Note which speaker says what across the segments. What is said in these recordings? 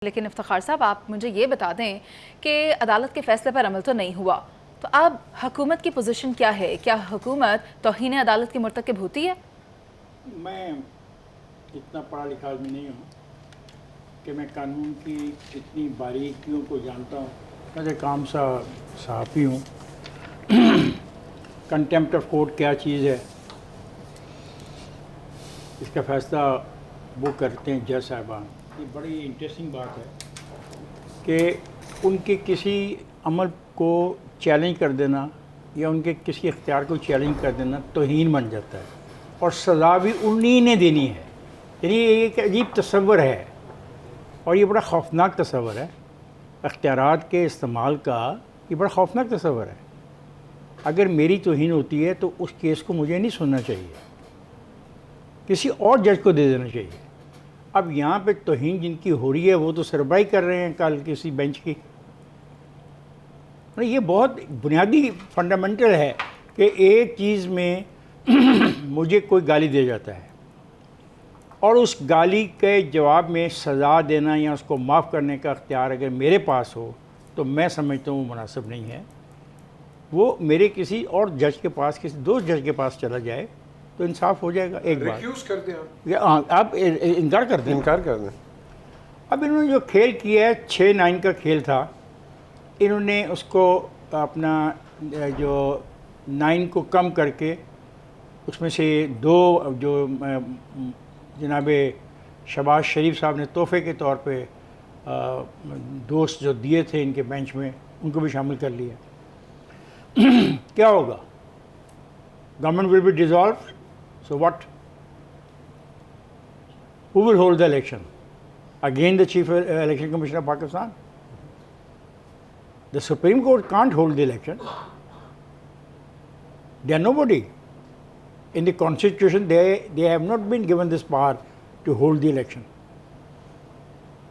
Speaker 1: लेकिन इफ्तिखार साहब, आप मुझे ये बता दें कि अदालत के फैसले पर अमल तो नहीं हुआ, तो अब हुकूमत की पोजीशन क्या है? क्या हुकूमत तौहीन अदालत की मुर्तकिब होती है?
Speaker 2: मैं इतना पढ़ा लिखा आदमी नहीं हूँ कि मैं कानून की इतनी बारीकियों को जानता हूँ। मैं एक आम सा सहाफ़ी हूँ। कंटेम्प्ट ऑफ कोर्ट क्या चीज़ है, इसका फ़ैसला वो करते हैं जज साहिबान। ये बड़ी इंटरेस्टिंग बात है कि उनके किसी अमल को चैलेंज कर देना या उनके किसी इख्तियार को चैलेंज कर देना तौहीन बन जाता है और सज़ा भी उन्हीं ने देनी है। यानी ये एक अजीब तस्वर है और ये बड़ा खौफनाक तस्वर है। इख्तियारात के इस्तेमाल का ये बड़ा खौफनाक तस्वर है। अगर मेरी तौहीन होती है तो उस केस को मुझे नहीं सुनना चाहिए, किसी और जज को दे देना चाहिए। अब यहाँ पे तौहीन जिनकी हो रही है वो तो सरबराही कर रहे हैं कल किसी बेंच की। ये बहुत बुनियादी फंडामेंटल है कि एक चीज़ में मुझे कोई गाली दे जाता है और उस गाली के जवाब में सज़ा देना या उसको माफ़ करने का अख्तियार अगर मेरे पास हो तो मैं समझता हूँ वो मुनासिब नहीं है। वो मेरे किसी और जज के पास, किसी दोस्त जज के पास चला जाए तो इंसाफ हो जाएगा। एक बार
Speaker 3: रिक्यूज़ कर दें
Speaker 2: आप इनकार कर दें। अब इन्होंने जो खेल किया है 6-9 का खेल था, इन्होंने उसको अपना जो 9 को कम करके उसमें से 2 जो जनाब शहबाज शरीफ साहब ने तोहफे के तौर पे दोस्त जो दिए थे इनके बेंच में, उनको भी शामिल कर लिया। क्या होगा? Government will be dissolve, so what? Who will hold the election? Again the chief election commissioner of Pakistan? The Supreme Court can't hold the election. They are nobody. In the Constitution, they have not been given this power to hold the election.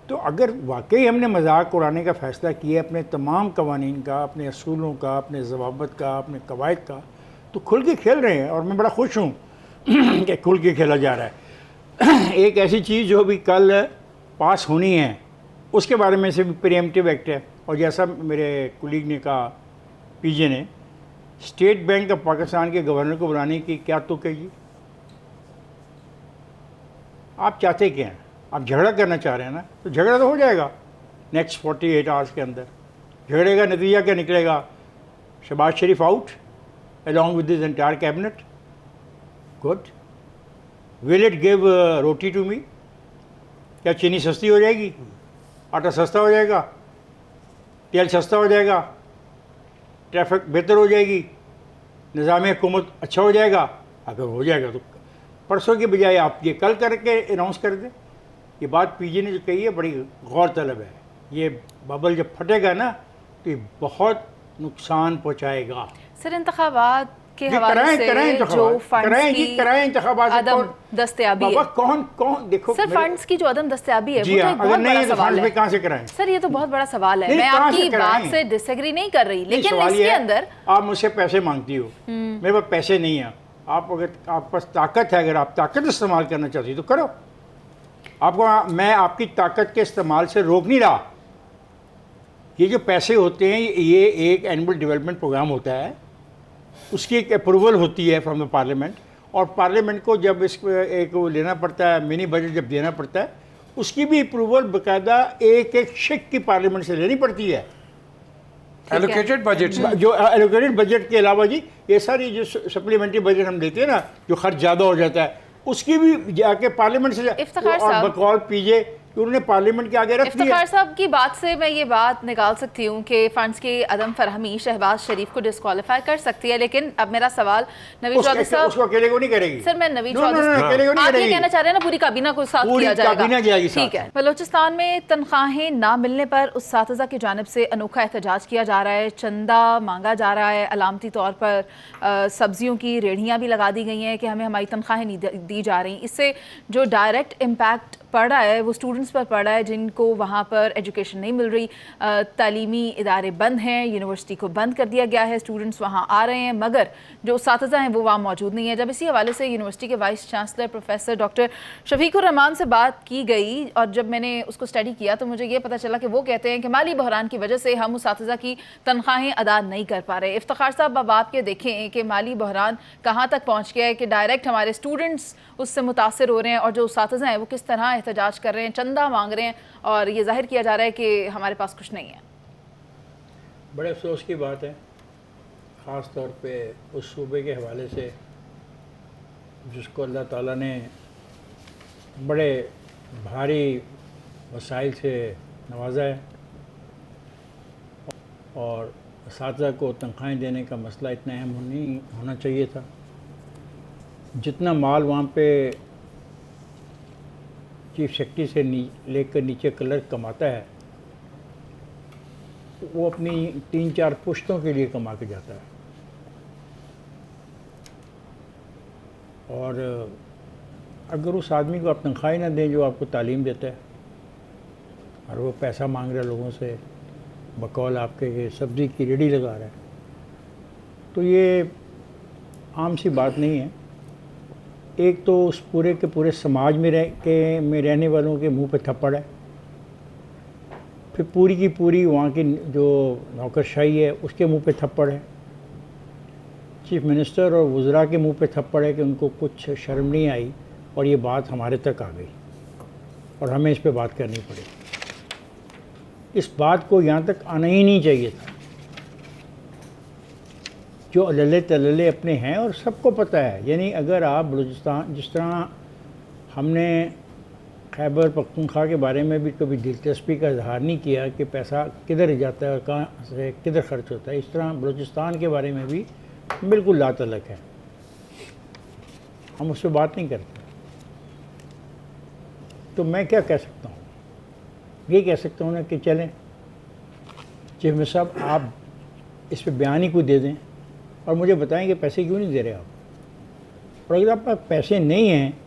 Speaker 2: तो अगर वाकई हमने मजाक उड़ाने का फ़ैसला किया अपने तमाम कवानीन का, अपने असूलों का, अपने ज़वाबत का, अपने कवायद का, तो खुल के खेल रहे हैं और मैं बड़ा खुश हूँ कि खुल के खेला जा रहा है। एक ऐसी चीज़ जो भी कल पास होनी है उसके बारे में से भी प्रीएम्प्टिव एक्ट है। और जैसा मेरे कुलीग ने कहा, पीजे ने, स्टेट बैंक ऑफ पाकिस्तान के गवर्नर को बुलाने की क्या तुक है जी? आप चाहते क्या हैं? आप झगड़ा करना चाह रहे हैं ना, तो झगड़ा तो हो जाएगा नेक्स्ट 48 आवर्स के अंदर। झगड़े का नतीजा क्या निकलेगा? Shahbaz Sharif out along with this entire cabinet. Good. Will it give roti to me? क्या चीनी सस्ती हो जाएगी? आटा सस्ता हो जाएगा? तेल सस्ता हो जाएगा? ट्रैफिक बेहतर हो जाएगी? निज़ाम हुकूमत अच्छा हो जाएगा? अगर हो जाएगा तो परसों के बजाय आप ये कल करके अनाउंस कर दें। ये बात पीजे ने जो कही है बड़ी गौर तलब है। ये बबल जब फटेगा ना तो ये बहुत नुकसान पहुँचाएगा।
Speaker 1: सर, इंतखाबात के हवाले से जो फंड्स की अदम दस्तयाबी है,
Speaker 2: कौन देखो
Speaker 1: सर, फंड्स की जो अदम दस्तयाबी है वो तो एक बहुत
Speaker 2: नहीं
Speaker 1: बड़ा
Speaker 2: है तो
Speaker 1: सवाल है।
Speaker 2: कहाँ से कराएं?
Speaker 1: सर, ये तो बहुत बड़ा सवाल है। मैं आपकी बात से डिसएग्री नहीं कर रही, लेकिन इसके अंदर
Speaker 2: आप मुझसे पैसे मांगती हो, मेरे पास पैसे नहीं है। आप अगर आप पास ताकत है, अगर आप ताकत इस्तेमाल करना चाहती तो करो। आपको मैं आपकी ताकत के इस्तेमाल से रोक नहीं रहा। ये जो पैसे होते हैं ये एक एनुअल डेवलपमेंट प्रोग्राम होता है, उसकी एक अप्रूवल होती है फ्रॉम द पार्लियामेंट, और पार्लियामेंट को जब इस एक वो लेना पड़ता है, मिनी बजट जब देना पड़ता है, उसकी भी अप्रूवल बाकायदा एक शिक की पार्लियामेंट से लेनी पड़ती है।
Speaker 3: एलोकेटेड बजट से,
Speaker 2: जो एलोकेटेड बजट के अलावा जी ये सारी जो सप्लीमेंट्री बजट हम देते हैं ना, जो खर्च ज़्यादा हो जाता है, उसकी भी जाके पार्लियामेंट से और बकौल पीजे उन्होंने पार्लियामेंट के आगे रख दिया।
Speaker 1: इफ्तिखार साहब की बात से मैं ये बात निकाल सकती हूँ कि फंड्स की अदम फरहमी शहबाज शरीफ को डिस्क्वालीफाई कर सकती है, लेकिन अब मेरा सवाल नवीद चौधरी साहब,
Speaker 2: उसको अकेले को नहीं करेगी।
Speaker 1: सर, मैं नवीद चौधरी, आप ये कहना चाह रहे हैं ना पूरी काबीना को साथ किया जाएगा? ठीक है। बलूचिस्तान में तनख्वाहें ना मिलने पर उस्तातिज़ा की जानिब से अनोखा एहतजाज किया जा रहा है, चंदा मांगा जा रहा है, अलामती तौर पर सब्जियों की रेहड़ियाँ भी लगा दी गई हैं कि हमें हमारी तनख्वाहें नहीं दी जा रही। इससे जो डायरेक्ट इम्पैक्ट पड़ रहा है वो स्टूडेंट स्टूडेंट्स पर पड़ रहा है जिनको वहाँ पर एजुकेशन नहीं मिल रही, तालीमी इदारे बंद हैं, यूनिवर्सिटी को बंद कर दिया गया है, स्टूडेंट्स वहाँ आ रहे हैं मगर जो उस्ताज़ा हैं वो वहाँ मौजूद नहीं है। जब इसी हवाले से यूनिवर्सिटी के vice chancellor professor doctor Shafiqur Rahman से बात की गई और जब मैंने उसको स्टडी किया तो मुझे ये पता चला कि वो कहते हैं कि माली बहरान की वजह से हम उस्ताज़ा की तनख्वाहें अदा नहीं कर पा रहे। इफ्तिखार साहब, अब आप ये देखें कि माली बहरान कहाँ तक पहुँच गया है कि डायरेक्ट हमारे स्टूडेंट्स उससे मुतासर हो रहे हैं और जो उस्ताज़ा हैं वो किस तरह एहतजाज कर रहे हैं, चंदा मांग रहे हैं और ये जाहिर किया जा रहा है कि हमारे पास कुछ नहीं है।
Speaker 2: बड़े अफसोस की बात है, ख़ास तौर पे उस सूबे के हवाले से जिसको अल्लाह ताला ने बड़े भारी वसाइल से नवाजा है और असातिज़ा को तनख्वाहें देने का मसला इतना अहम नहीं होना चाहिए था। जितना माल वहाँ पे चीफ सेक्रेटरी से लेकर नीचे क्लर्क कमाता है वो अपनी 3-4 पुश्तों के लिए कमा के जाता है। और अगर उस आदमी को आप तनख्वाही ना दें जो आपको तालीम देता है और वो पैसा मांग रहा है लोगों से बकौल आपके ये सब्ज़ी की रेडी लगा रहा है, तो ये आम सी बात नहीं है। एक तो उस पूरे के पूरे समाज में रहने वालों के मुंह पे थप्पड़ है, फिर पूरी की पूरी वहाँ की जो नौकरशाही है उसके मुंह पे थप्पड़ है, चीफ मिनिस्टर और वज़रा के मुंह पे थप्पड़ है कि उनको कुछ शर्म नहीं आई और ये बात हमारे तक आ गई और हमें इस पे बात करनी पड़ी। इस बात को यहाँ तक आना ही नहीं चाहिए था। जो अल्ले तल्ले अपने हैं और सबको पता है, यानी अगर आप बलूचिस्तान, जिस तरह हमने खैबर पख्तूनख्वा के बारे में भी कभी दिलचस्पी का इजहार नहीं किया कि पैसा किधर जाता है और कहाँ से किधर खर्च होता है, इस तरह बलूचिस्तान के बारे में भी बिल्कुल लातलक है, हम उस पर बात नहीं करते। तो मैं क्या कह सकता हूँ, ये कह सकता हूँ ना कि चलें चीफ मिनिस्टर साहब आप इस पर बयान ही कोई दे दें और मुझे बताएं कि पैसे क्यों नहीं दे रहे आप, और अगर आप पास पैसे नहीं हैं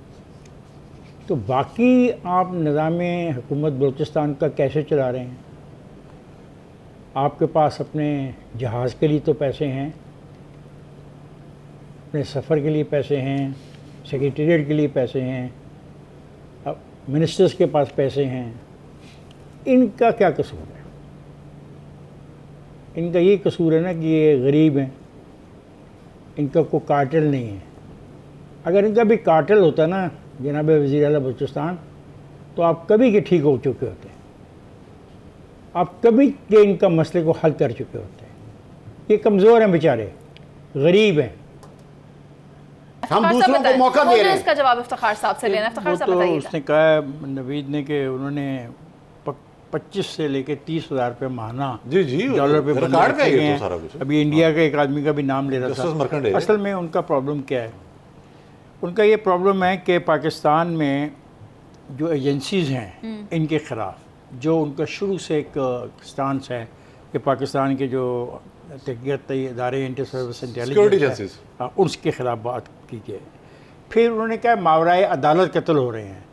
Speaker 2: तो बाकी आप निज़ाम हुकूमत बलूचिस्तान का कैसे चला रहे हैं। आपके पास अपने जहाज़ के लिए तो पैसे हैं, अपने सफ़र के लिए पैसे हैं, सेक्रेटेरिएट के लिए पैसे हैं, अब मिनिस्टर्स के पास पैसे हैं, इनका क्या कसूर है? इनका ये कसूर है ना कि ये गरीब हैं, इनका कोई कार्टेल नहीं है। अगर इनका भी कार्टेल होता ना जनाब वज़ीर आला बलूचिस्तान, तो आप कभी के ठीक हो चुके होते, आप कभी के इनका मसले को हल कर चुके होते। ये कमज़ोर हैं बेचारे, गरीब हैं,
Speaker 4: हम दूसरों को मौका दे रहे हैं।
Speaker 1: इसका जवाब इफ्तिखार साहब से लेना। इफ्तिखार साहब बताइए।
Speaker 2: उसने कहा नवीद ने कि उन्होंने 25 से लेके 30,000 रुपये माहाना
Speaker 4: जी
Speaker 2: डॉलर पे
Speaker 4: रिकॉर्ड पे है ये तो सारा कुछ।
Speaker 2: अभी इंडिया के एक आदमी का भी नाम ले रहा
Speaker 4: जस्टिस
Speaker 2: था।
Speaker 4: मरकंडे।
Speaker 2: असल में उनका प्रॉब्लम क्या है? उनका ये प्रॉब्लम है कि पाकिस्तान में जो एजेंसीज़ हैं इनके ख़िलाफ़ जो उनका शुरू से एक स्टांस है कि पाकिस्तान के जो तहकीकाती इदारे इंटर सर्विस इंटेलिजेंस उसके ख़िलाफ़ बात की गई। फिर उन्होंने कहा मावराए अदालत कत्ल हो रहे हैं।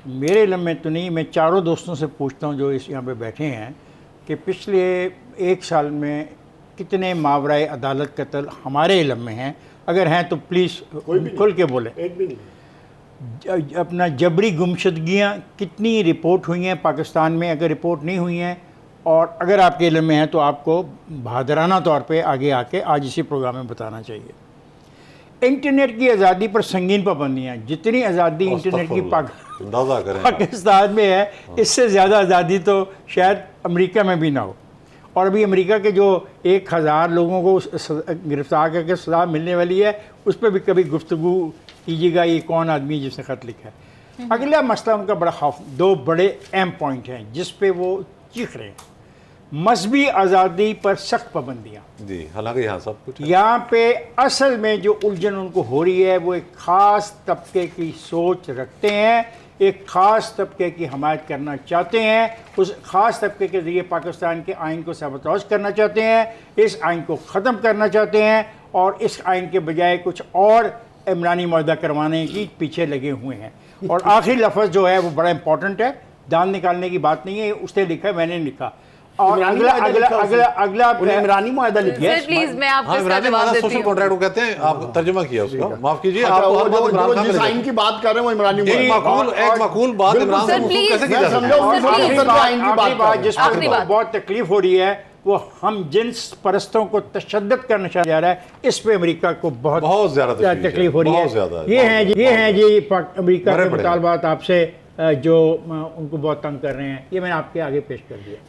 Speaker 2: मेरे इल्म में तो नहीं, मैं चारों दोस्तों से पूछता हूँ जो इस यहाँ पे बैठे हैं कि पिछले 1 साल में कितने मावराए अदालत कत्ल हमारे इल्म में हैं। अगर हैं तो प्लीज़ खुल के बोलें।
Speaker 4: एक भी नहीं।
Speaker 2: अपना जबरी गुमशदगियाँ कितनी रिपोर्ट हुई हैं पाकिस्तान में? अगर रिपोर्ट नहीं हुई हैं और अगर आपके इल्म में है तो आपको बहादराना तौर पे आगे आके आज इसी प्रोग्राम में बताना चाहिए। इंटरनेट की आज़ादी पर संगीन पाबंदियाँ, जितनी आज़ादी इंटरनेट की
Speaker 4: अंदाज़ा करें
Speaker 2: पाकिस्तान में है, इससे ज़्यादा आज़ादी तो शायद अमेरिका में भी ना हो। और अभी अमेरिका के जो 1000 लोगों को गिरफ्तार करके सज़ा मिलने वाली है, उस पर भी कभी गुफ्तगू कीजिएगा ये कौन आदमी है जिसने ख़त लिखा है। अगला मसला उनका बड़ा खौफ, 2 बड़े अहम पॉइंट हैं जिस पे वो चीख रहे हैं। मजहबी आज़ादी पर सख्त पाबंदियाँ
Speaker 4: जी, हालांकि यहाँ सब कुछ है।
Speaker 2: यहाँ पे असल में जो उलझन उनको हो रही है वो एक ख़ास तबके की सोच रखते हैं, एक ख़ास तबके की हमायत करना चाहते हैं, उस ख़ास तबके के ज़रिए पाकिस्तान के आइन को सबतौज करना चाहते हैं, इस आइन को ख़त्म करना चाहते हैं और इस आइन के बजाय कुछ और इमरानी मुआहदा करवाने की पीछे लगे हुए हैं। और आखिरी लफ्ज़ जो है वो बड़ा इंपॉर्टेंट है, दांत निकालने की बात नहीं है, उसने लिखा है, मैंने नहीं लिखा। और
Speaker 4: इमरानी
Speaker 2: अगला
Speaker 4: मुआहदा
Speaker 2: अगला
Speaker 4: लिखा
Speaker 2: अगला
Speaker 4: उसने।
Speaker 2: अगला
Speaker 4: उन्हें इमरानी मुआहदा लिखा
Speaker 1: सर प्लीज मैं आपको
Speaker 5: हाँ,
Speaker 1: इसका
Speaker 5: इमरानी
Speaker 1: जवाब
Speaker 5: माना
Speaker 1: देती
Speaker 5: सोशल
Speaker 1: हूँ।
Speaker 5: कॉन्ट्रैक्ट को कहते हैं, आप तर्जुमा किया उसको, माफ कीजिए।
Speaker 4: अच्छा,
Speaker 5: आपको
Speaker 4: वो
Speaker 5: हर बात
Speaker 4: जो
Speaker 5: इमरान खान
Speaker 4: जिस
Speaker 5: में
Speaker 4: आइन की बात कर रहे हैं वो इमरानी
Speaker 5: एक
Speaker 4: मुआहदा।
Speaker 5: माकूल बात इमरान
Speaker 1: सर,
Speaker 5: खान को
Speaker 1: प्लीज,
Speaker 5: कैसे की
Speaker 4: मैं
Speaker 5: जा सकती
Speaker 4: समझा
Speaker 5: है?
Speaker 4: हूँ,
Speaker 1: सर,
Speaker 4: आखिरी
Speaker 1: प्लीज।
Speaker 4: बात आइन की
Speaker 2: आखिरी
Speaker 4: बात
Speaker 2: बात
Speaker 4: कर
Speaker 2: जिस
Speaker 1: आखिरी
Speaker 2: पर
Speaker 1: बात।
Speaker 2: बहुत तकलीफ हो रही है वो हम जिन्स परस्तों को तशद्दुद करना जा रहा है, इस पे अमेरिका को
Speaker 5: बहुत ज्यादा
Speaker 2: तकलीफ हो रही
Speaker 5: बहुत ज्यादा
Speaker 2: है। ये हैं जी अमेरिका
Speaker 5: बड़े
Speaker 2: के
Speaker 5: बड़े।
Speaker 2: मुतालबात आपसे जो उनको बहुत तंग कर रहे हैं, ये मैंने आपके आगे पेश कर दिया।